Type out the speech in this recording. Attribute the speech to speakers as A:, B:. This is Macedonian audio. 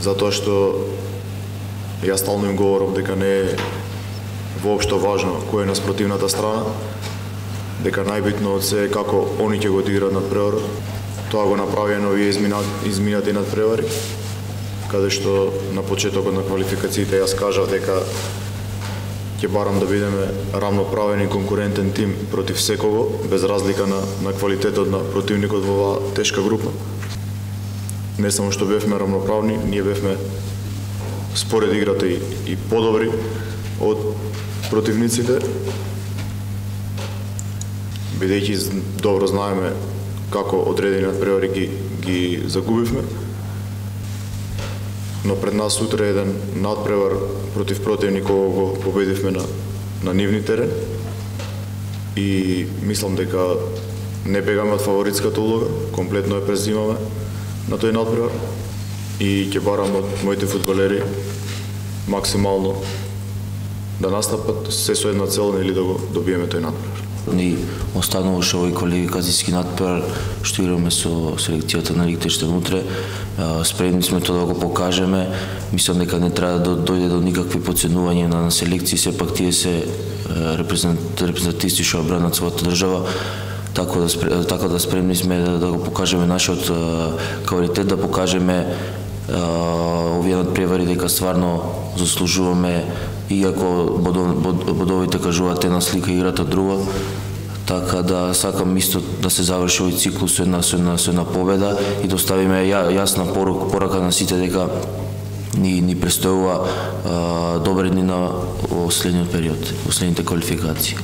A: затоа што јас стално им говорам дека не е воопшто важно кој е на спротивната страна, дека најбитно од се е како они ќе го одиграат надпреварот. Тоа го направија на овие изминати надпревари, каде што на почетокот на квалификациите јас кажав дека ќе барам да бидеме рамноправен и конкурентен тим против секого, без разлика на квалитетот на противникот во оваа тешка група. Не само што бевме рамноправни, ние бевме според играта и подобри од противниците, бидејќи добро знаеме како одредени надпревари ги загубивме, но пред нас утре еден надпревар против противник кога го победивме на нивни терен и мислам дека не бегаме од фаворитската улога, комплетно ја презимаме на тој надпревар и ќе барам од моите фудбалери максимално да настапат се со една цел или да го добиеме тој надпревар.
B: Ни остануваше овој квалификацијски надпревар што играме со селекцијата на Лихтенштеин утре. Спремни сме тоа да го покажеме. Мислам дека не треба да дојде до никакви подценувања на селекции, сепак тие се репрезентативци што бранат својата држава. Така да спремни сме да го покажеме нашиот квалитет, да покажеме овие надпревари дека стварно заслужуваме, иако бодовите кажуваат една слика, играта друга. Така да сакам исто да се заврши овој циклус со една победа и да оставиме јасна порака на сите дека ни престојува добри дни на следниот период, последните квалификации.